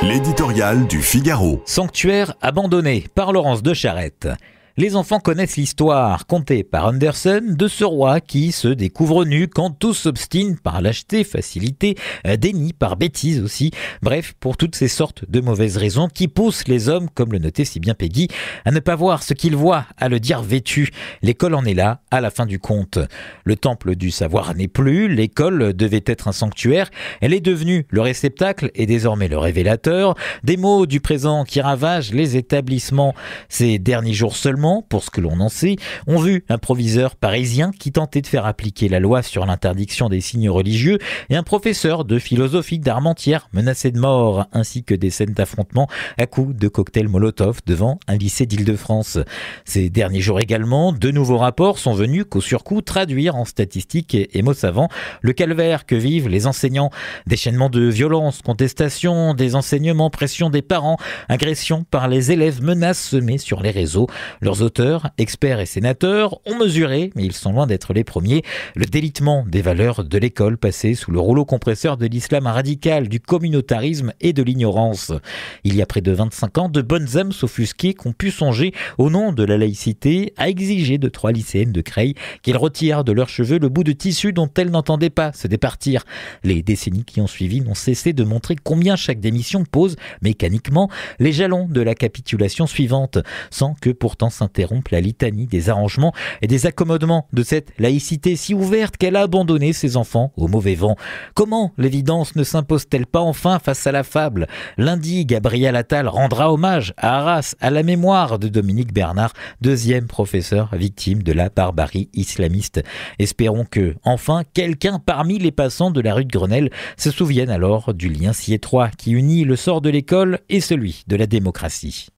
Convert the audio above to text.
L'éditorial du Figaro. Sanctuaire abandonné par Laurence de Charette. Les enfants connaissent l'histoire, contée par Andersen, de ce roi qui se découvre nu quand tous s'obstinent par lâcheté, facilité, déni, par bêtise aussi. Bref, pour toutes ces sortes de mauvaises raisons qui poussent les hommes, comme le notait si bien Peggy, à ne pas voir ce qu'ils voient, à le dire vêtu. L'école en est là, à la fin du compte. Le temple du savoir n'est plus, l'école devait être un sanctuaire, elle est devenue le réceptacle et désormais le révélateur des maux du présent qui ravagent les établissements. Ces derniers jours seulement, pour ce que l'on en sait, ont vu un proviseur parisien qui tentait de faire appliquer la loi sur l'interdiction des signes religieux et un professeur de philosophie d'Armentières menacé de mort, ainsi que des scènes d'affrontement à coups de cocktails Molotov devant un lycée d'Île-de-France. Ces derniers jours également, de nouveaux rapports sont venus qu'au surcoût traduire en statistiques et mots savants le calvaire que vivent les enseignants. Déchaînement de violence, contestation des enseignements, pression des parents, agression par les élèves, menaces semées sur les réseaux. Leurs auteurs, experts et sénateurs, ont mesuré, mais ils sont loin d'être les premiers, le délitement des valeurs de l'école passée sous le rouleau compresseur de l'islam radical, du communautarisme et de l'ignorance. Il y a près de 25 ans, de bonnes âmes s'offusquées qu'ont pu songer, au nom de la laïcité, à exiger de 3 lycéennes de Creil qu'ils retirent de leurs cheveux le bout de tissu dont elles n'entendaient pas se départir. Les décennies qui ont suivi n'ont cessé de montrer combien chaque démission pose mécaniquement les jalons de la capitulation suivante, sans que pourtant s'interrompe la litanie des arrangements et des accommodements de cette laïcité si ouverte qu'elle a abandonné ses enfants au mauvais vent. Comment l'évidence ne s'impose-t-elle pas enfin face à la fable? Lundi, Gabriel Attal rendra hommage à Arras, à la mémoire de Dominique Bernard, deuxième professeur victime de la barbarie islamiste. Espérons que, enfin, quelqu'un parmi les passants de la rue de Grenelle se souvienne alors du lien si étroit qui unit le sort de l'école et celui de la démocratie.